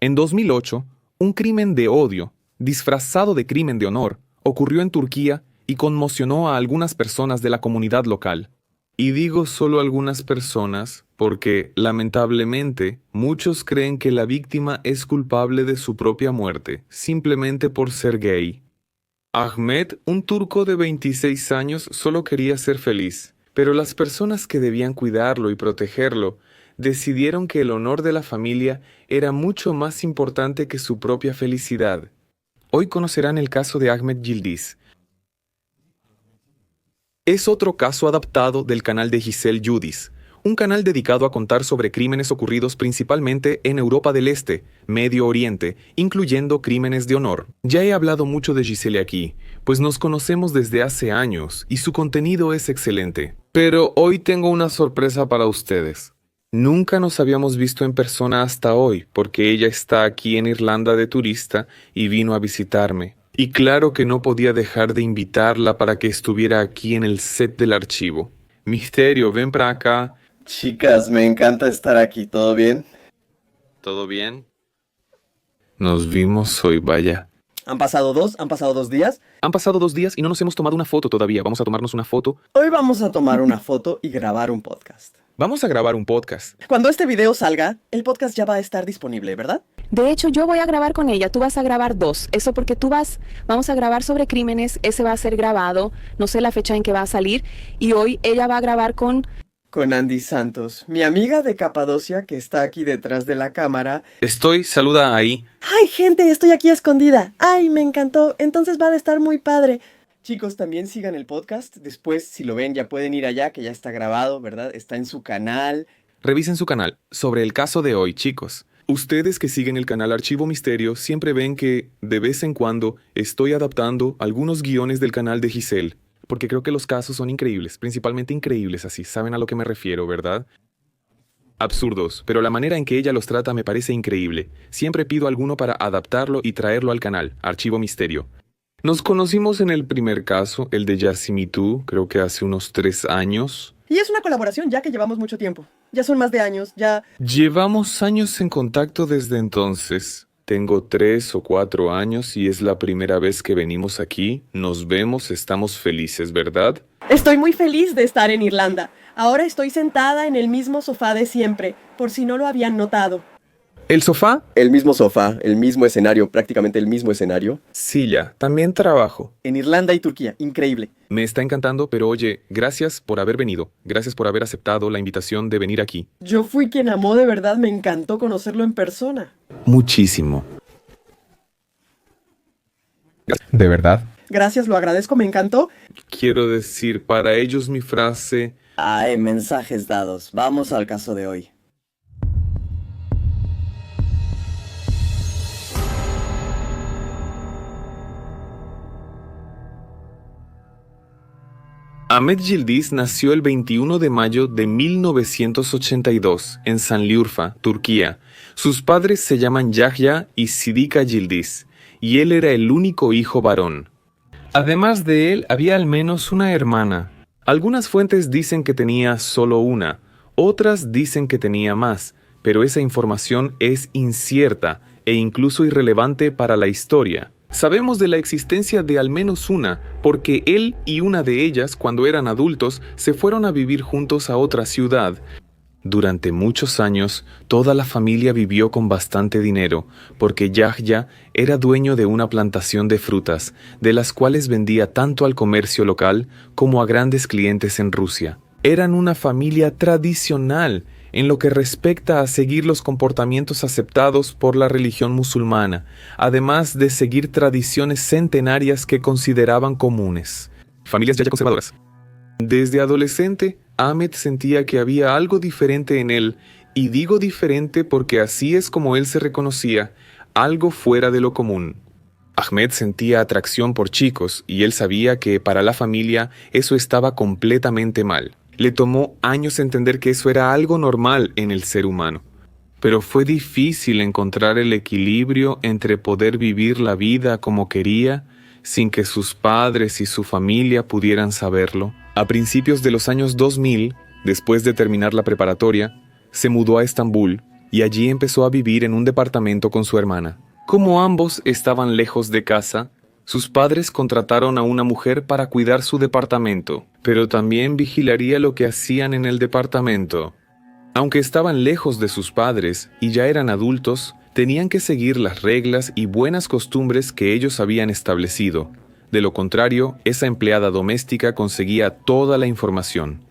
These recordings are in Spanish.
En 2008, un crimen de odio, disfrazado de crimen de honor, ocurrió en Turquía y conmocionó a algunas personas de la comunidad local. Y digo solo algunas personas porque, lamentablemente, muchos creen que la víctima es culpable de su propia muerte, simplemente por ser gay. Ahmet, un turco de 26 años, solo quería ser feliz, pero las personas que debían cuidarlo y protegerlo decidieron que el honor de la familia era mucho más importante que su propia felicidad. Hoy conocerán el caso de Ahmet Yildiz. Es otro caso adaptado del canal de Giselle Yudis, un canal dedicado a contar sobre crímenes ocurridos principalmente en Europa del Este, Medio Oriente, incluyendo crímenes de honor. Ya he hablado mucho de Giselle aquí, pues nos conocemos desde hace años y su contenido es excelente. Pero hoy tengo una sorpresa para ustedes. Nunca nos habíamos visto en persona hasta hoy, porque ella está aquí en Irlanda de turista y vino a visitarme. Y claro que no podía dejar de invitarla para que estuviera aquí en el set del archivo. Misterio, ven para acá. Chicas, me encanta estar aquí, ¿todo bien? ¿Todo bien? Nos vimos hoy, vaya. ¿Han pasado dos días? Han pasado 2 días y no nos hemos tomado una foto todavía. Vamos a tomarnos una foto. Hoy vamos a tomar una foto y grabar un podcast. Vamos a grabar un podcast. Cuando este video salga, el podcast ya va a estar disponible, ¿verdad? De hecho, yo voy a grabar con ella, tú vas a grabar 2. Eso porque vamos a grabar sobre crímenes, ese va a ser grabado, no sé la fecha en que va a salir. Y hoy ella va a grabar con Andy Santos, mi amiga de Capadocia que está aquí detrás de la cámara. Saluda ahí. ¡Ay, gente! Estoy aquí escondida. ¡Ay, me encantó! Entonces va a estar muy padre. Chicos, también sigan el podcast. Después, si lo ven, ya pueden ir allá, que ya está grabado, ¿verdad? Está en su canal. Revisen su canal. Sobre el caso de hoy, chicos. Ustedes que siguen el canal Archivo Misterio siempre ven que, de vez en cuando, estoy adaptando algunos guiones del canal de Giselle. Porque creo que los casos son increíbles, principalmente increíbles así. ¿Saben a lo que me refiero, verdad? Absurdos, pero la manera en que ella los trata me parece increíble. Siempre pido alguno para adaptarlo y traerlo al canal, Archivo Misterio. Nos conocimos en el primer caso, el de Yassimitu, creo que hace unos 3 años. Y es una colaboración ya que llevamos mucho tiempo. Ya son más de años, ya... Llevamos años en contacto desde entonces. Tengo 3 o 4 años y es la primera vez que venimos aquí. Nos vemos, estamos felices, ¿verdad? Estoy muy feliz de estar en Irlanda. Ahora estoy sentada en el mismo sofá de siempre, por si no lo habían notado. ¿El sofá? El mismo sofá, el mismo escenario, prácticamente el mismo escenario. Silla. También trabajo. En Irlanda y Turquía, increíble. Me está encantando, pero oye, gracias por haber venido. Gracias por haber aceptado la invitación de venir aquí. Yo fui quien amó de verdad, me encantó conocerlo en persona. Muchísimo. ¿De verdad? Gracias, lo agradezco, me encantó. Quiero decir, para ellos mi frase... Ay, mensajes dados. Vamos al caso de hoy. Ahmet Yildiz nació el 21 de mayo de 1982 en Sanliurfa, Turquía. Sus padres se llaman Yahya y Sidika Yildiz, y él era el único hijo varón. Además de él, había al menos una hermana. Algunas fuentes dicen que tenía solo una, otras dicen que tenía más, pero esa información es incierta e incluso irrelevante para la historia. Sabemos de la existencia de al menos una, porque él y una de ellas, cuando eran adultos, se fueron a vivir juntos a otra ciudad. Durante muchos años, toda la familia vivió con bastante dinero, porque Yahya era dueño de una plantación de frutas, de las cuales vendía tanto al comercio local como a grandes clientes en Rusia. Eran una familia tradicional en lo que respecta a seguir los comportamientos aceptados por la religión musulmana, además de seguir tradiciones centenarias que consideraban comunes. Familias ya conservadoras. Desde adolescente, Ahmet sentía que había algo diferente en él, y digo diferente porque así es como él se reconocía, algo fuera de lo común. Ahmet sentía atracción por chicos, y él sabía que para la familia eso estaba completamente mal. Le tomó años entender que eso era algo normal en el ser humano. Pero fue difícil encontrar el equilibrio entre poder vivir la vida como quería, sin que sus padres y su familia pudieran saberlo. A principios de los años 2000, después de terminar la preparatoria, se mudó a Estambul y allí empezó a vivir en un departamento con su hermana. Como ambos estaban lejos de casa, sus padres contrataron a una mujer para cuidar su departamento, pero también vigilaría lo que hacían en el departamento. Aunque estaban lejos de sus padres y ya eran adultos, tenían que seguir las reglas y buenas costumbres que ellos habían establecido. De lo contrario, esa empleada doméstica conseguía toda la información.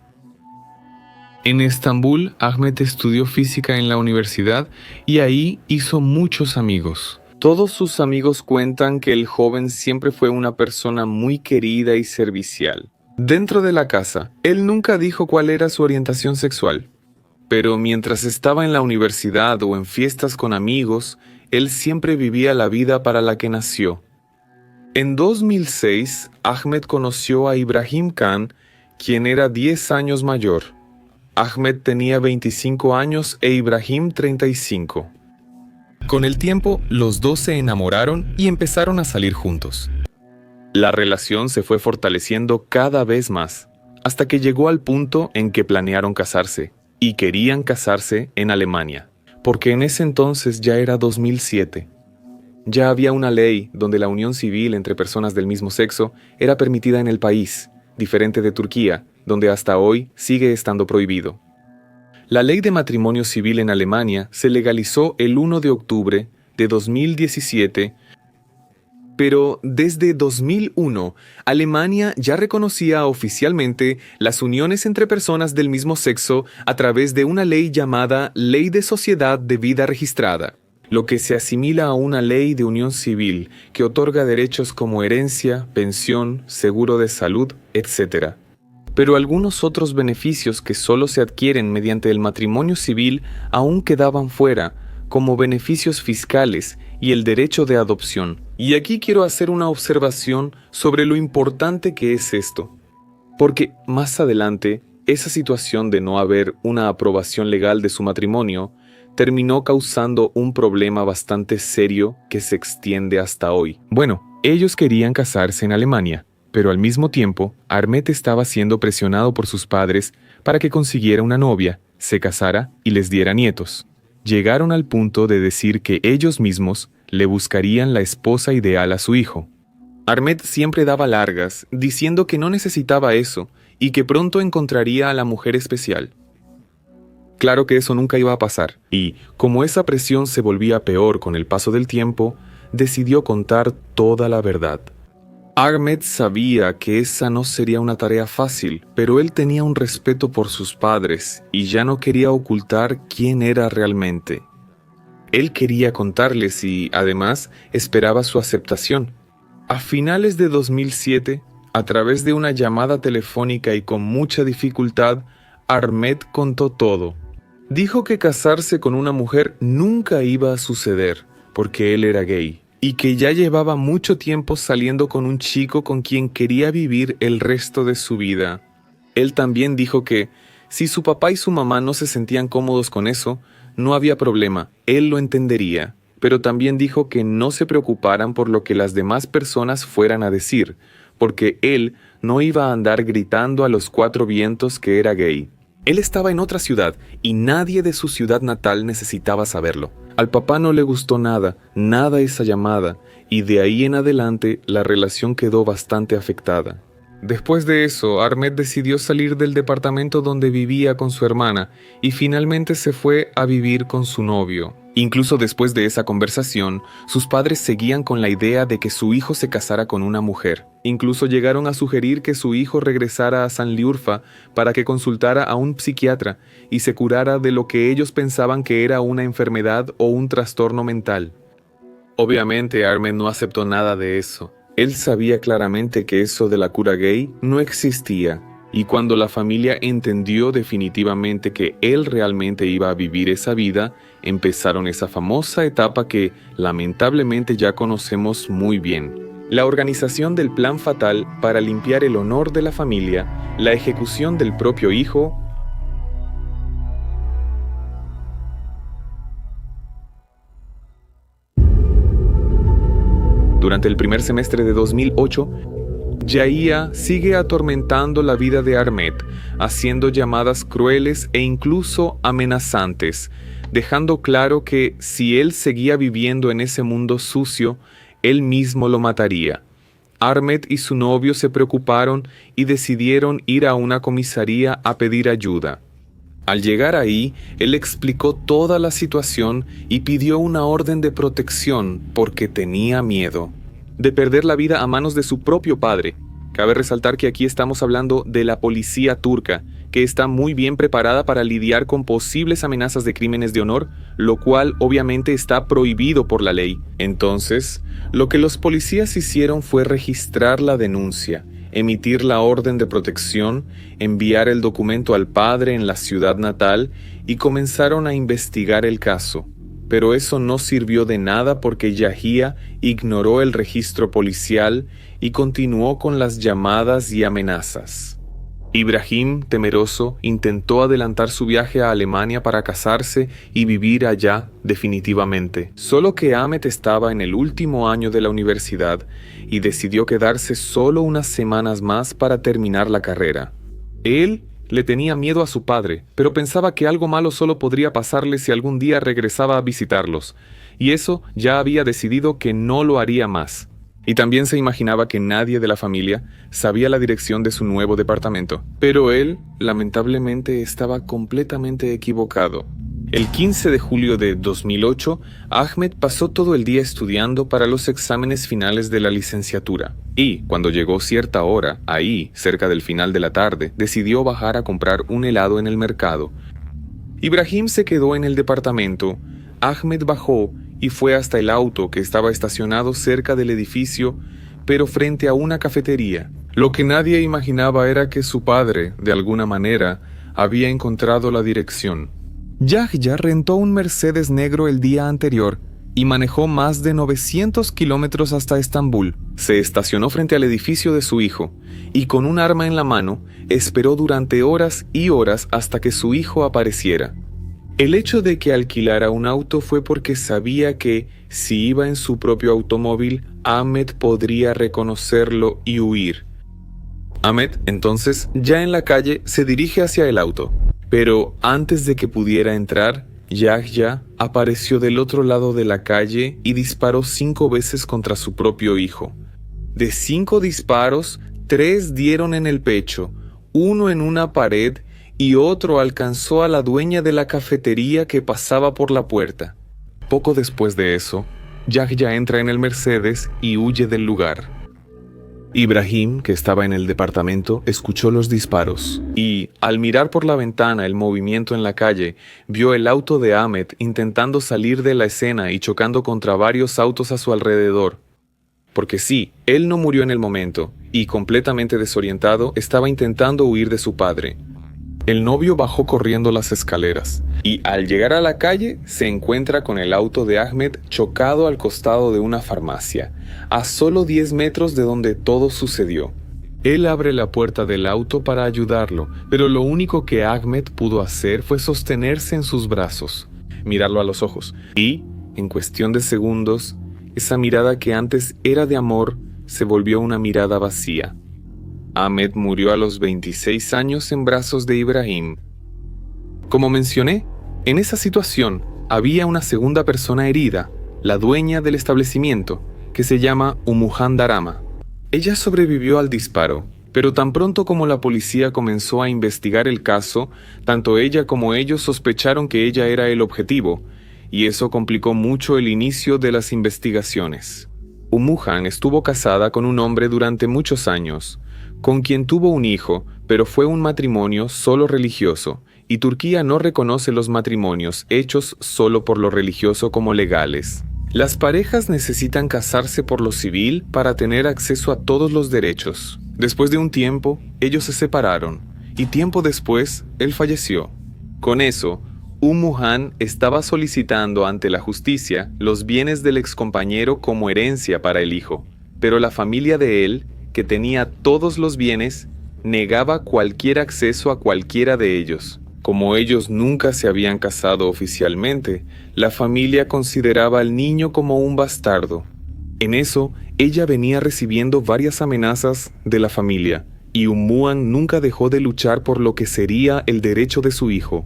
En Estambul, Ahmet estudió física en la universidad y ahí hizo muchos amigos. Todos sus amigos cuentan que el joven siempre fue una persona muy querida y servicial. Dentro de la casa, él nunca dijo cuál era su orientación sexual. Pero mientras estaba en la universidad o en fiestas con amigos, él siempre vivía la vida para la que nació. En 2006, Ahmet conoció a Ibrahim Khan, quien era 10 años mayor. Ahmet tenía 25 años e Ibrahim 35. Con el tiempo, los dos se enamoraron y empezaron a salir juntos. La relación se fue fortaleciendo cada vez más, hasta que llegó al punto en que planearon casarse, y querían casarse en Alemania, porque en ese entonces ya era 2007. Ya había una ley donde la unión civil entre personas del mismo sexo era permitida en el país, diferente de Turquía, donde hasta hoy sigue estando prohibido. La ley de matrimonio civil en Alemania se legalizó el 1 de octubre de 2017, pero desde 2001, Alemania ya reconocía oficialmente las uniones entre personas del mismo sexo a través de una ley llamada Ley de Sociedad de Vida Registrada, lo que se asimila a una ley de unión civil que otorga derechos como herencia, pensión, seguro de salud, etc. Pero algunos otros beneficios que solo se adquieren mediante el matrimonio civil aún quedaban fuera, como beneficios fiscales y el derecho de adopción. Y aquí quiero hacer una observación sobre lo importante que es esto, porque más adelante, esa situación de no haber una aprobación legal de su matrimonio terminó causando un problema bastante serio que se extiende hasta hoy. Bueno, ellos querían casarse en Alemania, pero al mismo tiempo, Ahmet estaba siendo presionado por sus padres para que consiguiera una novia, se casara y les diera nietos. Llegaron al punto de decir que ellos mismos le buscarían la esposa ideal a su hijo. Ahmet siempre daba largas, diciendo que no necesitaba eso y que pronto encontraría a la mujer especial. Claro que eso nunca iba a pasar, y como esa presión se volvía peor con el paso del tiempo, decidió contar toda la verdad. Ahmet sabía que esa no sería una tarea fácil, pero él tenía un respeto por sus padres y ya no quería ocultar quién era realmente. Él quería contarles y, además, esperaba su aceptación. A finales de 2007, a través de una llamada telefónica y con mucha dificultad, Ahmet contó todo. Dijo que casarse con una mujer nunca iba a suceder, porque él era gay, y que ya llevaba mucho tiempo saliendo con un chico con quien quería vivir el resto de su vida. Él también dijo que, si su papá y su mamá no se sentían cómodos con eso, no había problema, él lo entendería. Pero también dijo que no se preocuparan por lo que las demás personas fueran a decir, porque él no iba a andar gritando a los 4 vientos que era gay. Él estaba en otra ciudad y nadie de su ciudad natal necesitaba saberlo. Al papá no le gustó nada esa llamada, y de ahí en adelante la relación quedó bastante afectada. Después de eso, Ahmet decidió salir del departamento donde vivía con su hermana y finalmente se fue a vivir con su novio. Incluso después de esa conversación, sus padres seguían con la idea de que su hijo se casara con una mujer. Incluso llegaron a sugerir que su hijo regresara a Sanliurfa para que consultara a un psiquiatra y se curara de lo que ellos pensaban que era una enfermedad o un trastorno mental. Obviamente, Ahmet no aceptó nada de eso. Él sabía claramente que eso de la cura gay no existía, y cuando la familia entendió definitivamente que él realmente iba a vivir esa vida, empezaron esa famosa etapa que, lamentablemente, ya conocemos muy bien. La organización del plan fatal para limpiar el honor de la familia, la ejecución del propio hijo. Durante el primer semestre de 2008, Yahia sigue atormentando la vida de Ahmet, haciendo llamadas crueles e incluso amenazantes, dejando claro que si él seguía viviendo en ese mundo sucio, él mismo lo mataría. Ahmed y su novio se preocuparon y decidieron ir a una comisaría a pedir ayuda. Al llegar ahí, él explicó toda la situación y pidió una orden de protección porque tenía miedo de perder la vida a manos de su propio padre. Cabe resaltar que aquí estamos hablando de la policía turca, que está muy bien preparada para lidiar con posibles amenazas de crímenes de honor, lo cual obviamente está prohibido por la ley. Entonces, lo que los policías hicieron fue registrar la denuncia, emitir la orden de protección, enviar el documento al padre en la ciudad natal y comenzaron a investigar el caso. Pero eso no sirvió de nada porque Yahya ignoró el registro policial y continuó con las llamadas y amenazas. Ibrahim, temeroso, intentó adelantar su viaje a Alemania para casarse y vivir allá definitivamente. Solo que Ahmed estaba en el último año de la universidad y decidió quedarse solo unas semanas más para terminar la carrera. Él le tenía miedo a su padre, pero pensaba que algo malo solo podría pasarle si algún día regresaba a visitarlos, y eso ya había decidido que no lo haría más. Y también se imaginaba que nadie de la familia sabía la dirección de su nuevo departamento. Pero él, lamentablemente, estaba completamente equivocado. El 15 de julio de 2008, Ahmed pasó todo el día estudiando para los exámenes finales de la licenciatura. Y, cuando llegó cierta hora, ahí, cerca del final de la tarde, decidió bajar a comprar un helado en el mercado. Ibrahim se quedó en el departamento. Ahmed bajó y fue hasta el auto que estaba estacionado cerca del edificio, pero frente a una cafetería. Lo que nadie imaginaba era que su padre, de alguna manera, había encontrado la dirección. Yahya rentó un Mercedes negro el día anterior y manejó más de 900 kilómetros hasta Estambul. Se estacionó frente al edificio de su hijo y con un arma en la mano esperó durante horas y horas hasta que su hijo apareciera. El hecho de que alquilara un auto fue porque sabía que, si iba en su propio automóvil, Ahmed podría reconocerlo y huir. Ahmed, entonces, ya en la calle, se dirige hacia el auto. Pero antes de que pudiera entrar, Yahya apareció del otro lado de la calle y disparó 5 veces contra su propio hijo. De 5 disparos, 3 dieron en el pecho, 1 en una pared y otro alcanzó a la dueña de la cafetería que pasaba por la puerta. Poco después de eso, Yahya entra en el Mercedes y huye del lugar. Ibrahim, que estaba en el departamento, escuchó los disparos y, al mirar por la ventana el movimiento en la calle, vio el auto de Ahmed intentando salir de la escena y chocando contra varios autos a su alrededor. Porque sí, él no murió en el momento y, completamente desorientado, estaba intentando huir de su padre. El novio bajó corriendo las escaleras y, al llegar a la calle, se encuentra con el auto de Ahmed chocado al costado de una farmacia, a solo 10 metros de donde todo sucedió. Él abre la puerta del auto para ayudarlo, pero lo único que Ahmed pudo hacer fue sostenerse en sus brazos, mirarlo a los ojos, y, en cuestión de segundos, esa mirada que antes era de amor se volvió una mirada vacía. Ahmed murió a los 26 años en brazos de Ibrahim. Como mencioné, en esa situación había una segunda persona herida, la dueña del establecimiento, que se llama Umuhan Darama. Ella sobrevivió al disparo, pero tan pronto como la policía comenzó a investigar el caso, tanto ella como ellos sospecharon que ella era el objetivo, y eso complicó mucho el inicio de las investigaciones. Umuhan estuvo casada con un hombre durante muchos años, con quien tuvo un hijo, pero fue un matrimonio solo religioso, y Turquía no reconoce los matrimonios hechos solo por lo religioso como legales. Las parejas necesitan casarse por lo civil para tener acceso a todos los derechos. Después de un tiempo, ellos se separaron, y tiempo después, él falleció. Con eso, Umuhan estaba solicitando ante la justicia los bienes del excompañero como herencia para el hijo, pero la familia de él, que tenía todos los bienes, negaba cualquier acceso a cualquiera de ellos. Como ellos nunca se habían casado oficialmente, la familia consideraba al niño como un bastardo. En eso, ella venía recibiendo varias amenazas de la familia, y Umuhan nunca dejó de luchar por lo que sería el derecho de su hijo.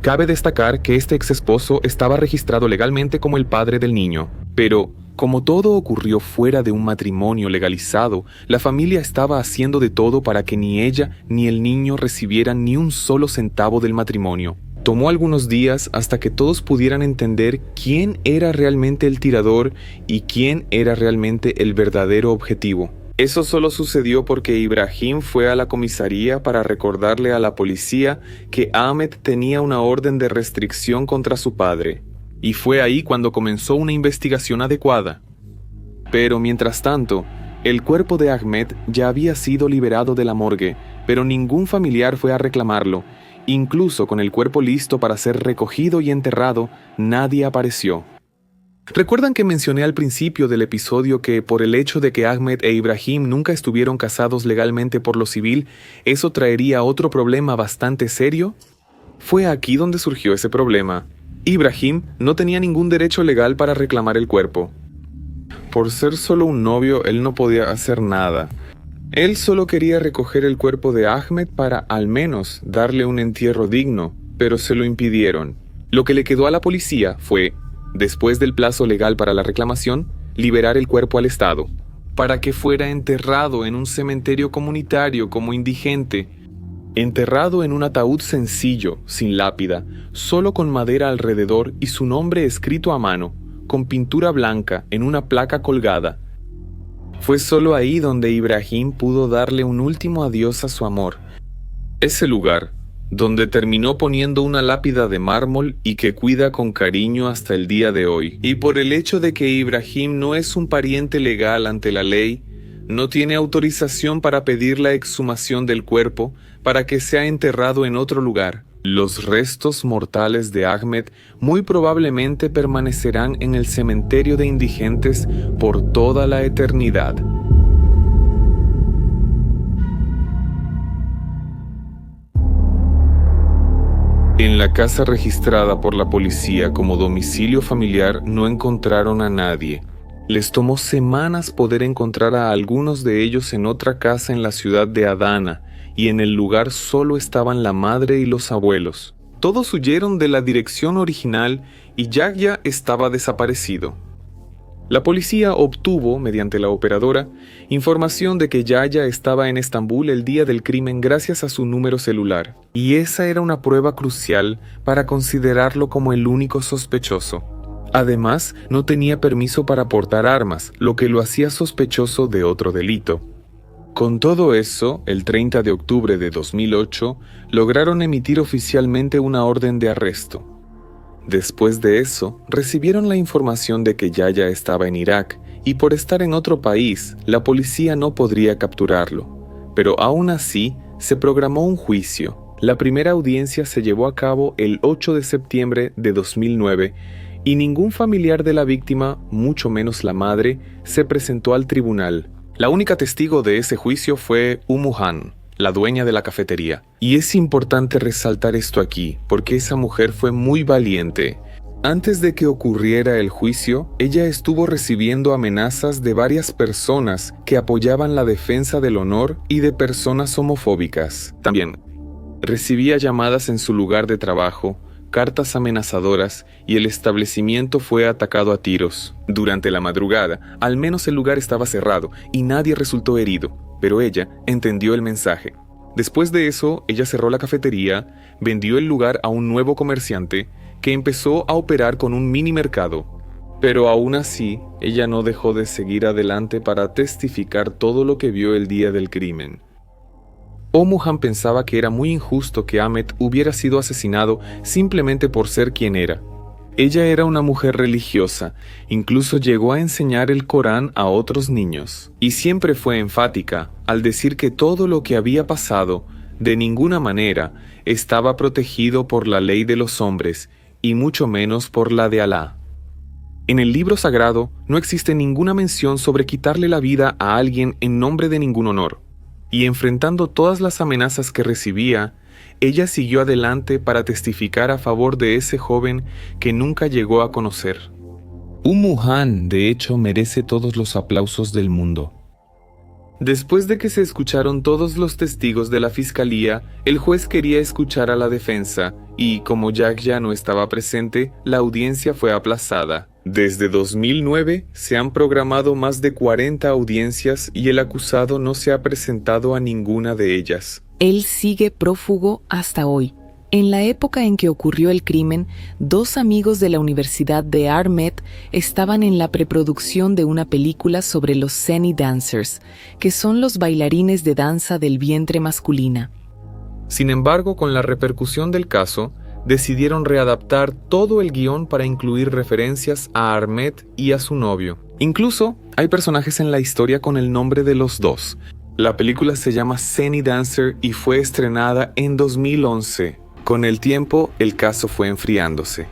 Cabe destacar que este ex esposo estaba registrado legalmente como el padre del niño, pero como todo ocurrió fuera de un matrimonio legalizado, la familia estaba haciendo de todo para que ni ella ni el niño recibieran ni un solo centavo del matrimonio. Tomó algunos días hasta que todos pudieran entender quién era realmente el tirador y quién era realmente el verdadero objetivo. Eso solo sucedió porque Ibrahim fue a la comisaría para recordarle a la policía que Ahmed tenía una orden de restricción contra su padre. Y fue ahí cuando comenzó una investigación adecuada. Pero mientras tanto, el cuerpo de Ahmed ya había sido liberado de la morgue, pero ningún familiar fue a reclamarlo. Incluso con el cuerpo listo para ser recogido y enterrado, nadie apareció. ¿Recuerdan que mencioné al principio del episodio que por el hecho de que Ahmed e Ibrahim nunca estuvieron casados legalmente por lo civil, eso traería otro problema bastante serio? Fue aquí donde surgió ese problema. Ibrahim no tenía ningún derecho legal para reclamar el cuerpo. Por ser solo un novio, él no podía hacer nada. Él solo quería recoger el cuerpo de Ahmed para al menos darle un entierro digno, pero se lo impidieron. Lo que le quedó a la policía fue, después del plazo legal para la reclamación, liberar el cuerpo al Estado, para que fuera enterrado en un cementerio comunitario como indigente, enterrado en un ataúd sencillo, sin lápida, solo con madera alrededor y su nombre escrito a mano, con pintura blanca en una placa colgada. Fue solo ahí donde Ibrahim pudo darle un último adiós a su amor. Ese lugar, donde terminó poniendo una lápida de mármol y que cuida con cariño hasta el día de hoy. Y por el hecho de que Ibrahim no es un pariente legal ante la ley, no tiene autorización para pedir la exhumación del cuerpo para que sea enterrado en otro lugar. Los restos mortales de Ahmed muy probablemente permanecerán en el cementerio de indigentes por toda la eternidad. En la casa registrada por la policía como domicilio familiar no encontraron a nadie. Les tomó semanas poder encontrar a algunos de ellos en otra casa en la ciudad de Adana, y en el lugar solo estaban la madre y los abuelos. Todos huyeron de la dirección original y Yahya estaba desaparecido. La policía obtuvo, mediante la operadora, información de que Yahya estaba en Estambul el día del crimen gracias a su número celular, y esa era una prueba crucial para considerarlo como el único sospechoso. Además, no tenía permiso para portar armas, lo que lo hacía sospechoso de otro delito. Con todo eso, el 30 de octubre de 2008, lograron emitir oficialmente una orden de arresto. Después de eso, recibieron la información de que Yahya estaba en Irak, y por estar en otro país, la policía no podría capturarlo. Pero aún así, se programó un juicio. La primera audiencia se llevó a cabo el 8 de septiembre de 2009, y ningún familiar de la víctima, mucho menos la madre, se presentó al tribunal. La única testigo de ese juicio fue Han, la dueña de la cafetería. Y es importante resaltar esto aquí, porque esa mujer fue muy valiente. Antes de que ocurriera el juicio, ella estuvo recibiendo amenazas de varias personas que apoyaban la defensa del honor y de personas homofóbicas. También recibía llamadas en su lugar de trabajo, cartas amenazadoras, y el establecimiento fue atacado a tiros. Durante la madrugada, al menos el lugar estaba cerrado y nadie resultó herido, pero ella entendió el mensaje. Después de eso, ella cerró la cafetería, vendió el lugar a un nuevo comerciante que empezó a operar con un mini mercado. Pero aún así, ella no dejó de seguir adelante para testificar todo lo que vio el día del crimen. Han pensaba que era muy injusto que Ahmed hubiera sido asesinado simplemente por ser quien era. Ella era una mujer religiosa, incluso llegó a enseñar el Corán a otros niños, y siempre fue enfática al decir que todo lo que había pasado, de ninguna manera, estaba protegido por la ley de los hombres, y mucho menos por la de Alá. En el libro sagrado no existe ninguna mención sobre quitarle la vida a alguien en nombre de ningún honor. Y enfrentando todas las amenazas que recibía, ella siguió adelante para testificar a favor de ese joven que nunca llegó a conocer. Han, de hecho, merece todos los aplausos del mundo. Después de que se escucharon todos los testigos de la fiscalía, el juez quería escuchar a la defensa, y como Jack ya no estaba presente, la audiencia fue aplazada. Desde 2009 se han programado más de 40 audiencias y el acusado no se ha presentado a ninguna de ellas. Él sigue prófugo hasta hoy. En la época en que ocurrió el crimen, 2 amigos de la Universidad de Armet estaban en la preproducción de una película sobre los Zenny Dancers, que son los bailarines de danza del vientre masculina. Sin embargo, con la repercusión del caso, decidieron readaptar todo el guión para incluir referencias a Armet y a su novio. Incluso hay personajes en la historia con el nombre de los dos. La película se llama Zenny Dancer y fue estrenada en 2011. Con el tiempo, el caso fue enfriándose.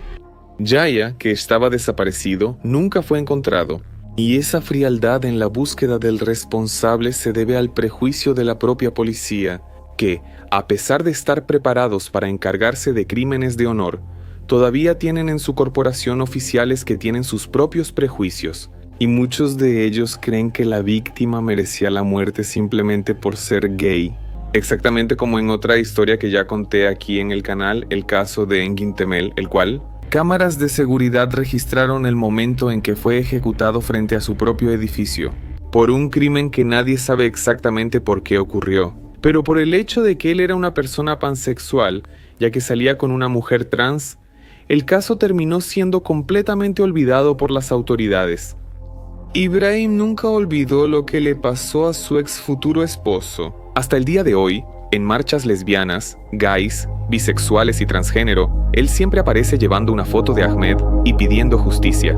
Jaya, que estaba desaparecido, nunca fue encontrado. Y esa frialdad en la búsqueda del responsable se debe al prejuicio de la propia policía, que, a pesar de estar preparados para encargarse de crímenes de honor, todavía tienen en su corporación oficiales que tienen sus propios prejuicios, y muchos de ellos creen que la víctima merecía la muerte simplemente por ser gay. Exactamente como en otra historia que ya conté aquí en el canal, el caso de Engin Temel, el cual cámaras de seguridad registraron el momento en que fue ejecutado frente a su propio edificio, por un crimen que nadie sabe exactamente por qué ocurrió. Pero por el hecho de que él era una persona pansexual, ya que salía con una mujer trans, el caso terminó siendo completamente olvidado por las autoridades. Ibrahim nunca olvidó lo que le pasó a su ex futuro esposo. Hasta el día de hoy, en marchas lesbianas, gays, bisexuales y transgénero, él siempre aparece llevando una foto de Ahmed y pidiendo justicia.